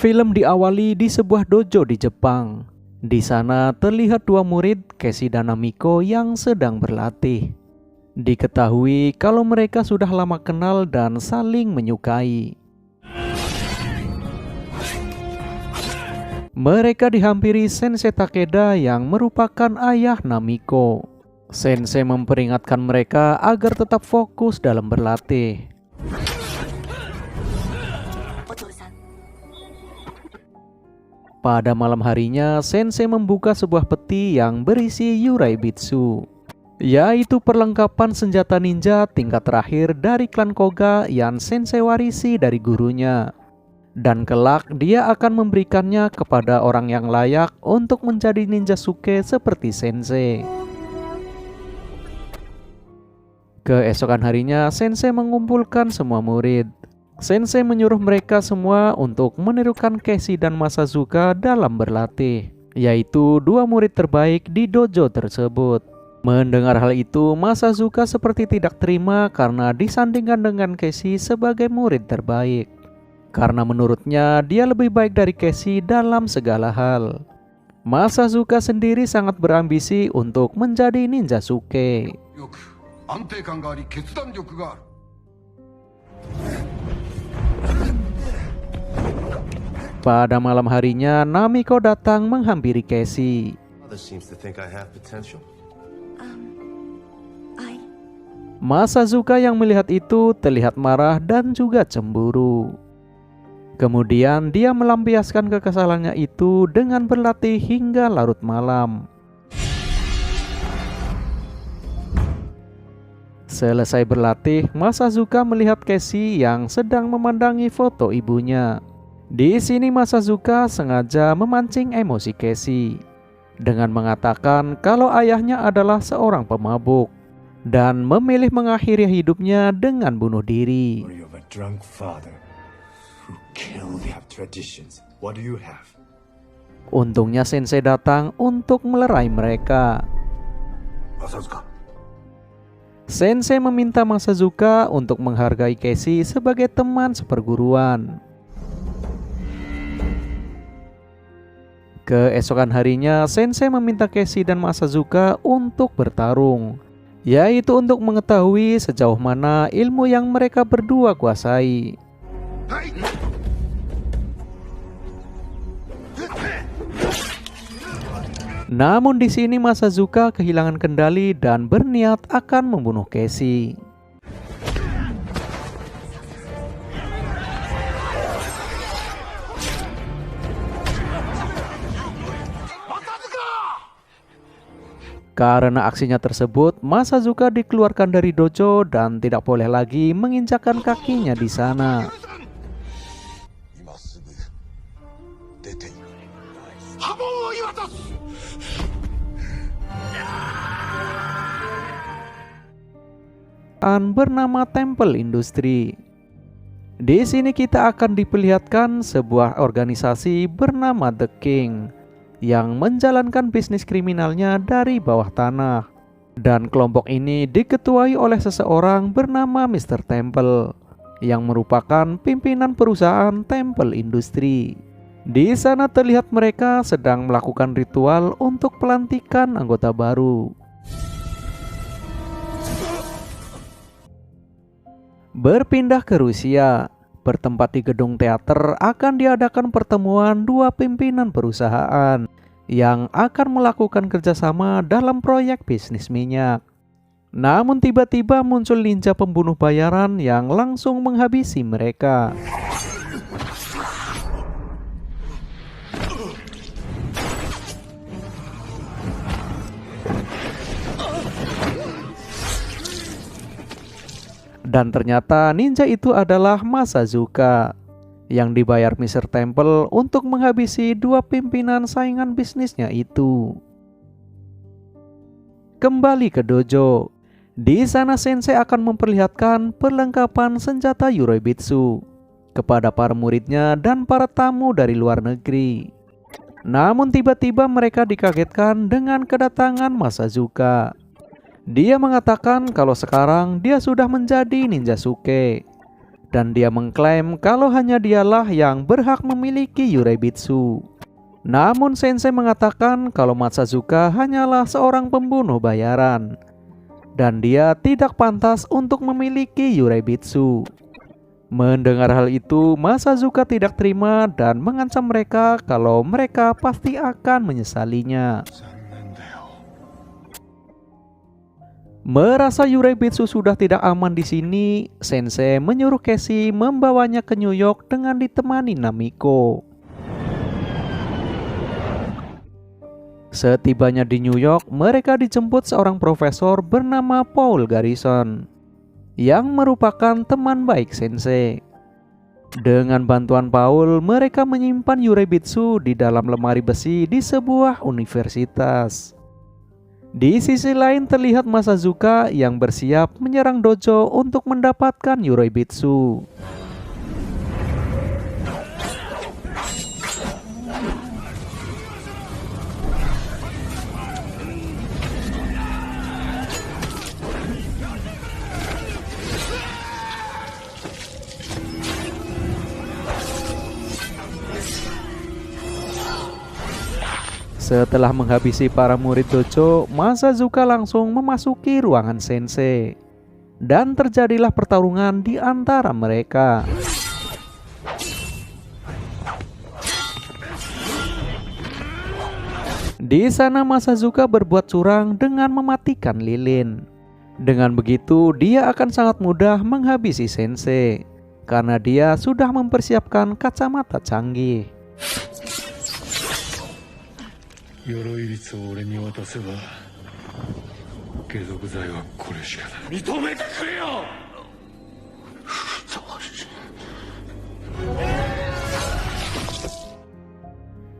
Film diawali di sebuah dojo di Jepang. Di sana terlihat dua murid, Casey dan Namiko, yang sedang berlatih. Diketahui kalau mereka sudah lama kenal dan saling menyukai. Mereka dihampiri Sensei Takeda yang merupakan ayah Namiko. Sensei memperingatkan mereka agar tetap fokus dalam berlatih. Pada malam harinya, Sensei membuka sebuah peti yang berisi Yuraibitsu, yaitu perlengkapan senjata ninja tingkat terakhir dari klan Koga yang Sensei warisi dari gurunya. Dan kelak dia akan memberikannya kepada orang yang layak untuk menjadi ninja Suke seperti Sensei. Keesokan harinya, Sensei mengumpulkan semua murid. Sensei menyuruh mereka semua untuk menirukan Casey dan Masazuka dalam berlatih, yaitu dua murid terbaik di dojo tersebut. Mendengar hal itu, Masazuka seperti tidak terima karena disandingkan dengan Casey sebagai murid terbaik. Karena menurutnya dia lebih baik dari Casey dalam segala hal. Masazuka sendiri sangat berambisi untuk menjadi ninja Suke. Pada malam harinya, Namiko datang menghampiri Casey. Masazuka yang melihat itu terlihat marah dan juga cemburu. Kemudian dia melampiaskan kekesalannya itu dengan berlatih hingga larut malam. Selesai berlatih, Masazuka melihat Casey yang sedang memandangi foto ibunya. Di sini Masazuka sengaja memancing emosi Casey dengan mengatakan kalau ayahnya adalah seorang pemabuk dan memilih mengakhiri hidupnya dengan bunuh diri. Untungnya Sensei datang untuk melerai mereka. Sensei meminta Masazuka untuk menghargai Casey sebagai teman seperguruan. Keesokan harinya, Sensei meminta Casey dan Masazuka untuk bertarung, yaitu untuk mengetahui sejauh mana ilmu yang mereka berdua kuasai. Namun di sini Masazuka kehilangan kendali dan berniat akan membunuh Casey. Karena aksinya tersebut, Masazuka dikeluarkan dari dojo dan tidak boleh lagi menginjakkan kakinya di sana. Bernama Temple Industri. Di sini kita akan diperlihatkan sebuah organisasi bernama The King yang menjalankan bisnis kriminalnya dari bawah tanah. Dan kelompok ini diketuai oleh seseorang bernama Mr. Temple yang merupakan pimpinan perusahaan Temple Industri. Di sana terlihat mereka sedang melakukan ritual untuk pelantikan anggota baru. Berpindah ke Rusia, bertempat di gedung teater akan diadakan pertemuan dua pimpinan perusahaan yang akan melakukan kerjasama dalam proyek bisnis minyak. Namun tiba-tiba muncul ninja pembunuh bayaran yang langsung menghabisi mereka. Dan ternyata ninja itu adalah Masazuka yang dibayar Mr. Temple untuk menghabisi dua pimpinan saingan bisnisnya itu. Kembali ke dojo. Di sana Sensei akan memperlihatkan perlengkapan senjata Yuraibitsu kepada para muridnya dan para tamu dari luar negeri. Namun tiba-tiba mereka dikagetkan dengan kedatangan Masazuka. Dia mengatakan kalau sekarang dia sudah menjadi ninja Suke dan dia mengklaim kalau hanya dialah yang berhak memiliki Yurebitsu. Namun Sensei mengatakan kalau Masazuka hanyalah seorang pembunuh bayaran dan dia tidak pantas untuk memiliki Yurebitsu. Mendengar hal itu, Masazuka tidak terima dan mengancam mereka kalau mereka pasti akan menyesalinya. Merasa Yurebitsu sudah tidak aman di sini, Sensei menyuruh Casey membawanya ke New York dengan ditemani Namiko. Setibanya di New York, mereka dijemput seorang profesor bernama Paul Garrison yang merupakan teman baik Sensei. Dengan bantuan Paul, mereka menyimpan Yurebitsu di dalam lemari besi di sebuah universitas. Di sisi lain terlihat Masazuka yang bersiap menyerang dojo untuk mendapatkan Yurebitsu. Setelah menghabisi para murid dojo, Masazuka langsung memasuki ruangan Sensei. Dan terjadilah pertarungan di antara mereka. Di sana Masazuka berbuat curang dengan mematikan lilin. Dengan begitu, dia akan sangat mudah menghabisi Sensei karena dia sudah mempersiapkan kacamata canggih. 鎧率を俺に渡せば解毒剤はこれしかない認めてくれよ。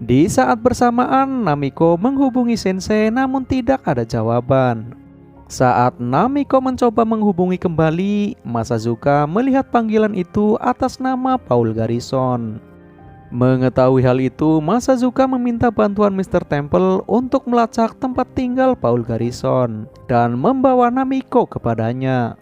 Di saat bersamaan, Namiko menghubungi Sensei namun tidak ada jawaban. Saat Namiko mencoba menghubungi kembali, Masazuka melihat panggilan itu atas nama Paul Garrison. Mengetahui hal itu, Masazuka meminta bantuan Mr. Temple untuk melacak tempat tinggal Paul Garrison dan membawa Namiko kepadanya.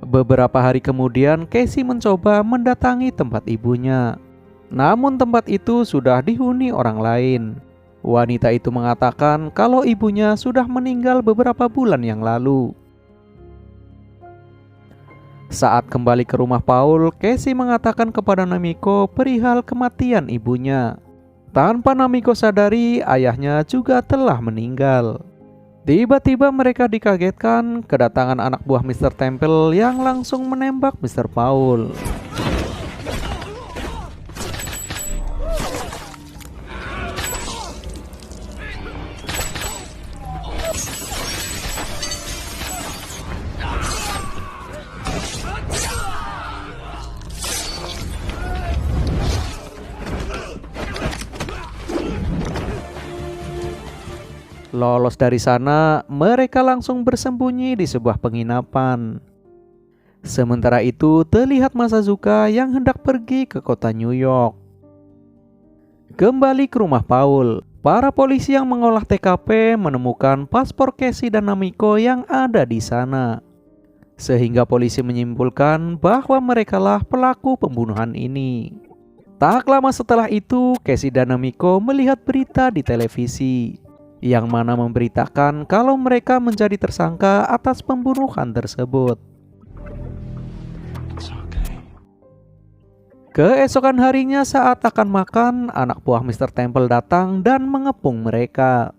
Beberapa hari kemudian, Casey mencoba mendatangi tempat ibunya. Namun tempat itu sudah dihuni orang lain. Wanita itu mengatakan kalau ibunya sudah meninggal beberapa bulan yang lalu. Saat kembali ke rumah Paul, Casey mengatakan kepada Namiko perihal kematian ibunya. Tanpa Namiko sadari, ayahnya juga telah meninggal. Tiba-tiba mereka dikagetkan kedatangan anak buah Mr. Temple yang langsung menembak Mr. Paul. Lolos dari sana, mereka langsung bersembunyi di sebuah penginapan. Sementara itu, terlihat Masazuka yang hendak pergi ke kota New York. Kembali ke rumah Paul, para polisi yang mengolah TKP menemukan paspor Casey dan Namiko yang ada di sana. Sehingga polisi menyimpulkan bahwa merekalah pelaku pembunuhan ini. Tak lama setelah itu, Casey dan Namiko melihat berita di televisi yang mana memberitakan kalau mereka menjadi tersangka atas pembunuhan tersebut. Keesokan harinya saat akan makan, anak buah Mr. Temple datang dan mengepung mereka.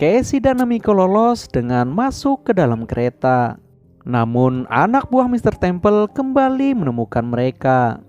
Casey dan Namiko lolos dengan masuk ke dalam kereta. Namun anak buah Mr. Temple kembali menemukan mereka.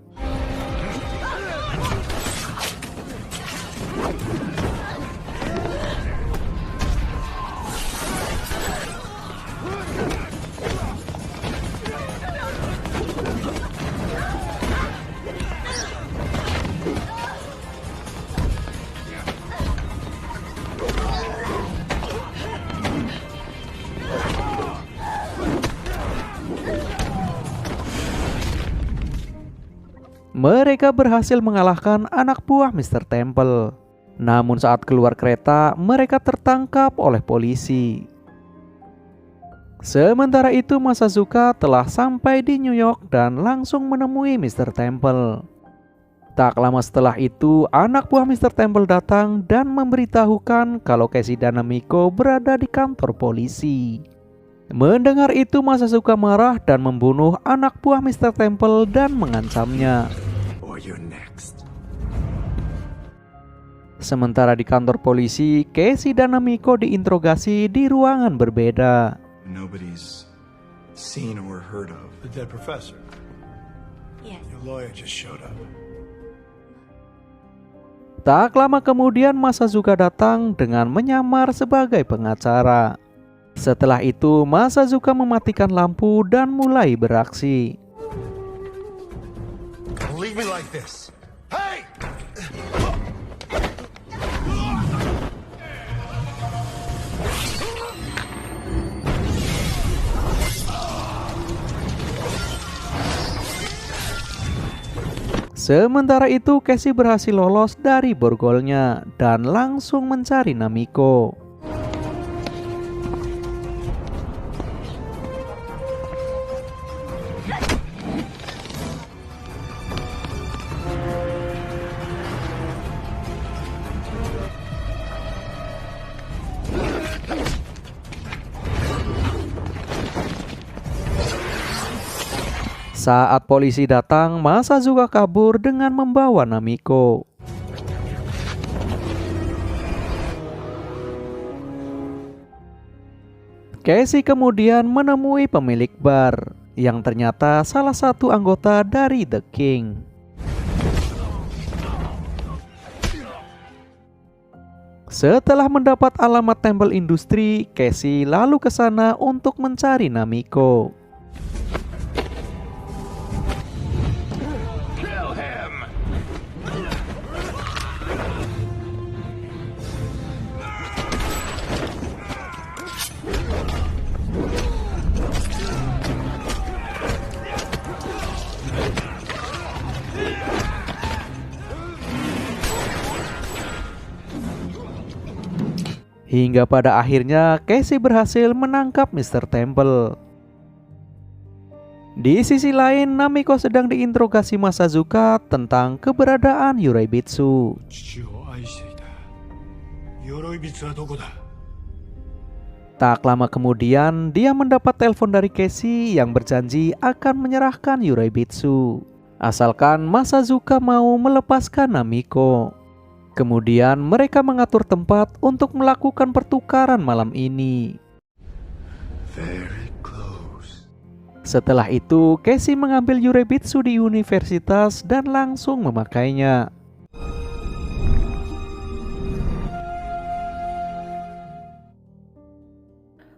Mereka berhasil mengalahkan anak buah Mr. Temple. Namun saat keluar kereta, mereka tertangkap oleh polisi. Sementara itu Masazuka telah sampai di New York dan langsung menemui Mr. Temple. Tak lama setelah itu, anak buah Mr. Temple datang dan memberitahukan kalau Casey dan Namiko berada di kantor polisi. Mendengar itu Masazuka marah dan membunuh anak buah Mr. Temple dan mengancamnya. Sementara di kantor polisi, Casey dan Namiko diinterogasi di ruangan berbeda. Nobody's seen or heard of The dead professor. Yes. your lawyer just showed up. Tak lama kemudian Masazuka datang dengan menyamar sebagai pengacara. Setelah itu Masazuka mematikan lampu dan mulai beraksi. Don't leave me like this. Hey! Sementara itu Casey berhasil lolos dari borgolnya dan langsung mencari Namiko. Saat polisi datang, Masazuka kabur dengan membawa Namiko. Casey kemudian menemui pemilik bar, yang ternyata salah satu anggota dari The King. Setelah mendapat alamat Temple Industri, Casey lalu ke sana untuk mencari Namiko. Hingga pada akhirnya Casey berhasil menangkap Mr. Temple. Di sisi lain, Namiko sedang diinterogasi Masazuka tentang keberadaan Yuraibitsu. 父を愛していた鎧bitsuはどこだ Tak lama kemudian, dia mendapat telepon dari Casey yang berjanji akan menyerahkan Yuraibitsu, asalkan Masazuka mau melepaskan Namiko. Kemudian mereka mengatur tempat untuk melakukan pertukaran malam ini. Very close. Setelah itu, Casey mengambil Yuraibitsu di universitas dan langsung memakainya.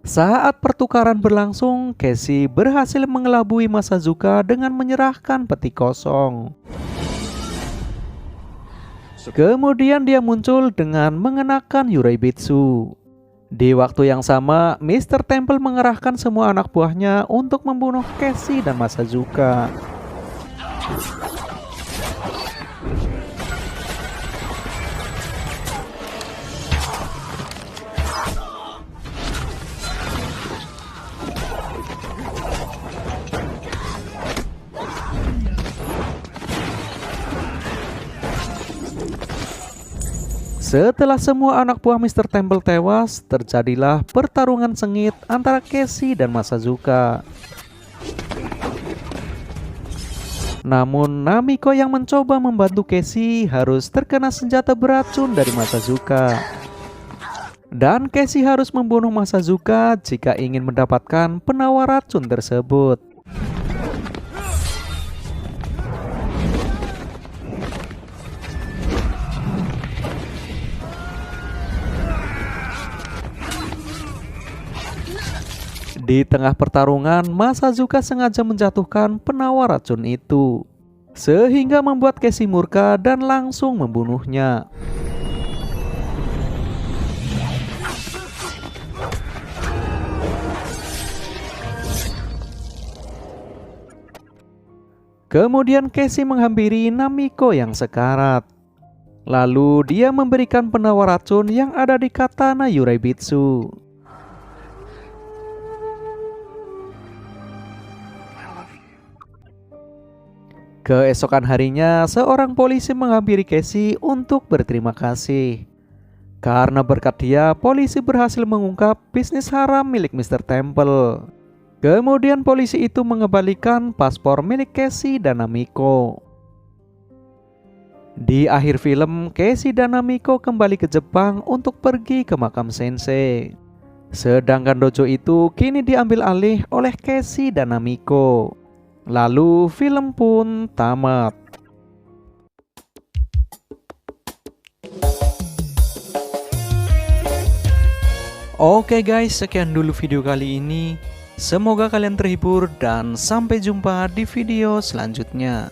Saat pertukaran berlangsung, Casey berhasil mengelabui Masazuka dengan menyerahkan peti kosong. Kemudian dia muncul dengan mengenakan Yuraibitsu. Di waktu yang sama, Mr. Temple mengerahkan semua anak buahnya untuk membunuh Casey dan Masazuka. Setelah semua anak buah Mr. Temple tewas, terjadilah pertarungan sengit antara Casey dan Masazuka. Namun Namiko yang mencoba membantu Casey harus terkena senjata beracun dari Masazuka. Dan Casey harus membunuh Masazuka jika ingin mendapatkan penawar racun tersebut. Di tengah pertarungan, Masazuka sengaja menjatuhkan penawar racun itu, sehingga membuat Casey murka dan langsung membunuhnya. Kemudian Casey menghampiri Namiko yang sekarat. Lalu dia memberikan penawar racun yang ada di katana Yuraibitsu. Keesokan harinya, seorang polisi menghampiri Casey untuk berterima kasih. Karena berkat dia, polisi berhasil mengungkap bisnis haram milik Mr. Temple. Kemudian polisi itu mengembalikan paspor milik Casey dan Namiko. Di akhir film, Casey dan Namiko kembali ke Jepang untuk pergi ke makam Sensei. Sedangkan dojo itu kini diambil alih oleh Casey dan Namiko. Lalu film pun tamat. Oke guys, sekian dulu video kali ini. Semoga kalian terhibur dan sampai jumpa di video selanjutnya.